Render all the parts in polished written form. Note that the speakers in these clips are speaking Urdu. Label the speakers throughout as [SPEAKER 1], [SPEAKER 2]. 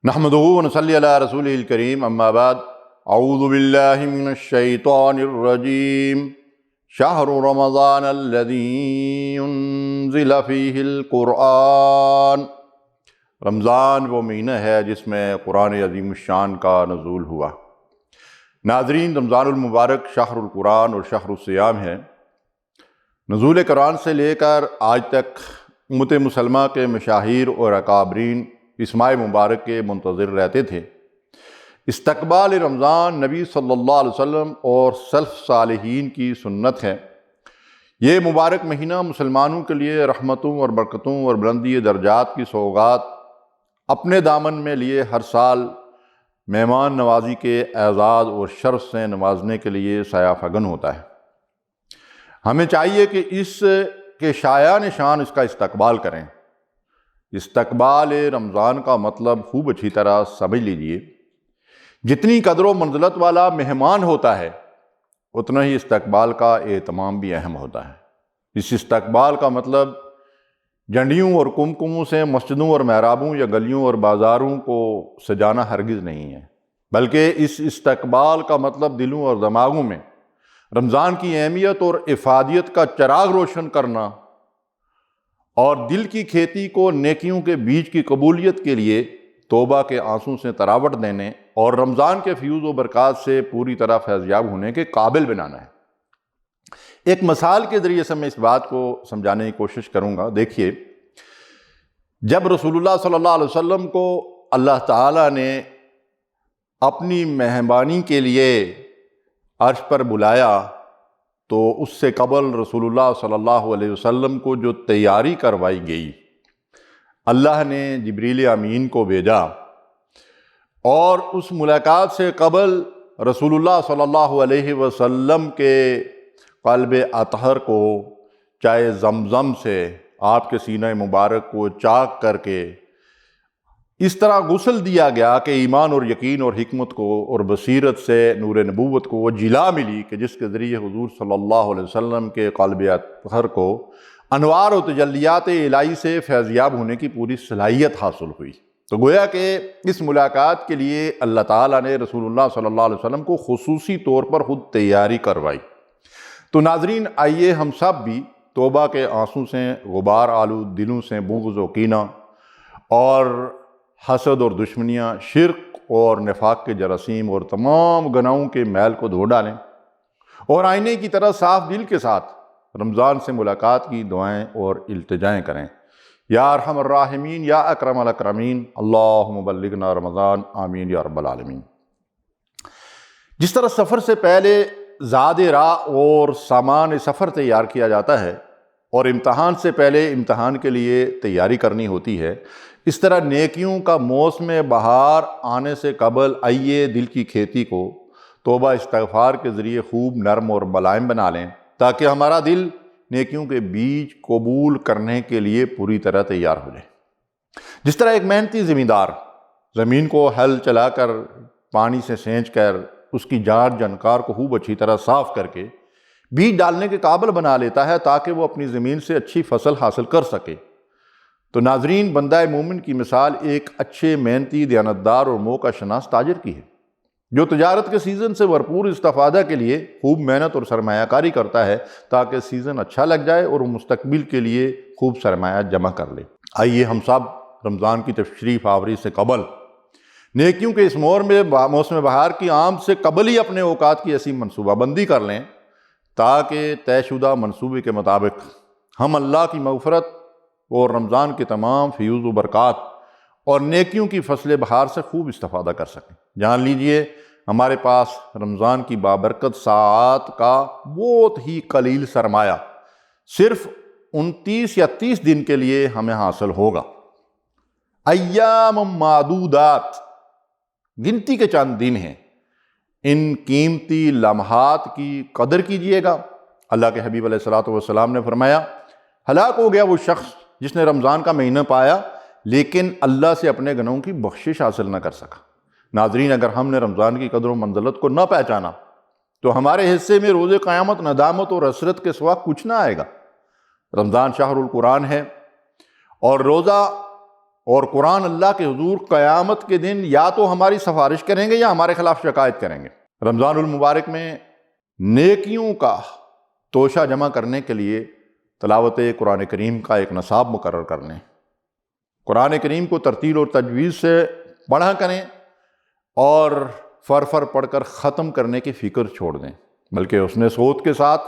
[SPEAKER 1] نحمدہ ونصلی علی رسولہ الکریم، اما بعد، اعوذ باللہ من الشیطان الرجیم۔ شہر رمضان الذی انزل فیہ القرآن، رمضان وہ مہینہ ہے جس میں قرآن عظیم الشان کا نزول ہوا۔ ناظرین، رمضان المبارک شہر القرآن اور شہر الصیام ہے۔ نزول قرآن سے لے کر آج تک امت مسلمہ کے مشاہیر اور اکابرین اس ماہ مبارک کے منتظر رہتے تھے۔ استقبال رمضان نبی صلی اللہ علیہ وسلم اور سلف صالحین کی سنت ہے۔ یہ مبارک مہینہ مسلمانوں کے لیے رحمتوں اور برکتوں اور بلندی درجات کی سوغات اپنے دامن میں لیے ہر سال مہمان نوازی کے اعزاز اور شرف سے نوازنے کے لیے سایہ فگن ہوتا ہے۔ ہمیں چاہیے کہ اس کے شایان شان اس کا استقبال کریں۔ استقبال رمضان کا مطلب خوب اچھی طرح سمجھ لیجئے۔ جتنی قدر و منزلت والا مہمان ہوتا ہے اتنا ہی استقبال کا اہتمام بھی اہم ہوتا ہے۔ اس استقبال کا مطلب جھنڈیوں اور کمکموں سے مسجدوں اور محرابوں یا گلیوں اور بازاروں کو سجانا ہرگز نہیں ہے، بلکہ اس استقبال کا مطلب دلوں اور دماغوں میں رمضان کی اہمیت اور افادیت کا چراغ روشن کرنا اور دل کی کھیتی کو نیکیوں کے بیج کی قبولیت کے لیے توبہ کے آنسوں سے تراوٹ دینے اور رمضان کے فیوز و برکات سے پوری طرح فیضیاب ہونے کے قابل بنانا ہے۔ ایک مثال کے ذریعے سے میں اس بات کو سمجھانے کی کوشش کروں گا۔ دیکھیے، جب رسول اللہ صلی اللہ علیہ وسلم کو اللہ تعالیٰ نے اپنی مہمانی کے لیے عرش پر بلایا تو اس سے قبل رسول اللہ صلی اللہ علیہ وسلم کو جو تیاری کروائی گئی، اللہ نے جبریل امین کو بھیجا اور اس ملاقات سے قبل رسول اللہ صلی اللہ علیہ وسلم کے قلب اطہر کو چائے زمزم سے آپ کے سینہ مبارک کو چاک کر کے اس طرح غسل دیا گیا کہ ایمان اور یقین اور حکمت کو اور بصیرت سے نور نبوت کو وہ جلا ملی کہ جس کے ذریعے حضور صلی اللہ علیہ وسلم کے قلب اطہر کو انوار و تجلیات الہی سے فیضیاب ہونے کی پوری صلاحیت حاصل ہوئی۔ تو گویا کہ اس ملاقات کے لیے اللہ تعالیٰ نے رسول اللہ صلی اللہ علیہ وسلم کو خصوصی طور پر خود تیاری کروائی۔ تو ناظرین، آئیے ہم سب بھی توبہ کے آنسوں سے غبار آلود دلوں سے بغض و کینہ اور حسد اور دشمنیاں، شرک اور نفاق کے جراثیم اور تمام گناہوں کے میل کو دھو ڈالیں اور آئینے کی طرح صاف دل کے ساتھ رمضان سے ملاقات کی دعائیں اور التجائیں کریں۔ یا ارحم الراحمین، یا اکرم الاکرمین، اللہم بلغنا رمضان، آمین یا رب العالمین۔ جس طرح سفر سے پہلے زاد راہ اور سامان سفر تیار کیا جاتا ہے اور امتحان سے پہلے امتحان کے لیے تیاری کرنی ہوتی ہے، اس طرح نیکیوں کا موسم بہار آنے سے قبل آئیے دل کی کھیتی کو توبہ استغفار کے ذریعے خوب نرم اور ملائم بنا لیں تاکہ ہمارا دل نیکیوں کے بیج قبول کرنے کے لیے پوری طرح تیار ہو جائے۔ جس طرح ایک محنتی زمیندار زمین کو ہل چلا کر پانی سے سینچ کر اس کی جاڑ جنکار کو خوب اچھی طرح صاف کر کے بیج ڈالنے کے قابل بنا لیتا ہے تاکہ وہ اپنی زمین سے اچھی فصل حاصل کر سکے، تو ناظرین، بندہ مومن کی مثال ایک اچھے محنتی دیانتدار اور موقع شناس تاجر کی ہے جو تجارت کے سیزن سے بھرپور استفادہ کے لیے خوب محنت اور سرمایہ کاری کرتا ہے تاکہ سیزن اچھا لگ جائے اور وہ مستقبل کے لیے خوب سرمایہ جمع کر لے۔ آئیے ہم سب رمضان کی تشریف آوری سے قبل نیکیوں کے اس موسم بہار کی آمد سے قبل ہی اپنے اوقات کی ایسی منصوبہ بندی کر لیں تاکہ طے شدہ منصوبے کے مطابق ہم اللہ کی مغفرت اور رمضان کے تمام فیوز و برکات اور نیکیوں کی فصل بہار سے خوب استفادہ کر سکیں۔ جان لیجئے، ہمارے پاس رمضان کی بابرکت ساعات کا بہت ہی قلیل سرمایہ صرف 29 یا 30 دن کے لیے ہمیں حاصل ہوگا۔ ایام معدودات، گنتی کے چند دن ہیں، ان قیمتی لمحات کی قدر کیجئے گا۔ اللہ کے حبیب علیہ الصلوۃ والسلام نے فرمایا، ہلاک ہو گیا وہ شخص جس نے رمضان کا مہینہ پایا لیکن اللہ سے اپنے گناہوں کی بخشش حاصل نہ کر سکا۔ ناظرین، اگر ہم نے رمضان کی قدر و منزلت کو نہ پہچانا تو ہمارے حصے میں روز قیامت ندامت اور حسرت کے سوا کچھ نہ آئے گا۔ رمضان شہر القرآن ہے اور روزہ اور قرآن اللہ کے حضور قیامت کے دن یا تو ہماری سفارش کریں گے یا ہمارے خلاف شکایت کریں گے۔ رمضان المبارک میں نیکیوں کا توشہ جمع کرنے کے لیے تلاوت قرآن کریم کا ایک نصاب مقرر کر لیں، قرآن کریم کو ترتیل اور تجویز سے پڑھا کریں اور فر پڑھ کر ختم کرنے کی فکر چھوڑ دیں، بلکہ اس نے صوت کے ساتھ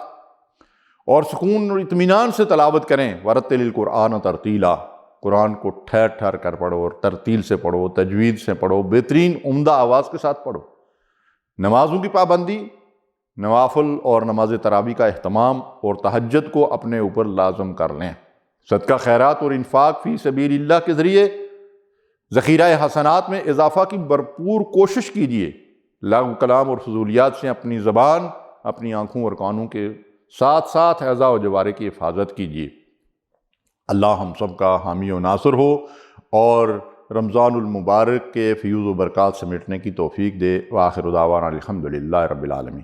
[SPEAKER 1] اور سکون اور اطمینان سے تلاوت کریں۔ ورتل القرآن ترتیلا، قرآن کو ٹھہر ٹھہر کر پڑھو اور ترتیل سے پڑھو، تجوید سے پڑھو، بہترین عمدہ آواز کے ساتھ پڑھو۔ نمازوں کی پابندی، نوافل اور نماز تراویح کا اہتمام اور تہجد کو اپنے اوپر لازم کر لیں۔ صدقہ خیرات اور انفاق فی سبیل اللہ کے ذریعے ذخیرہ حسنات میں اضافہ کی بھرپور کوشش کیجیے۔ لغو کلام اور فضولیات سے اپنی زبان، اپنی آنکھوں اور کانوں کے ساتھ ساتھ اعضاء و جوارح کی حفاظت کیجیے۔ اللہ ہم سب کا حامی و ناصر ہو اور رمضان المبارک کے فیوز و برکات سمیٹنے کی توفیق دے۔ وآخر دعوانا الحمدللہ رب العالمین۔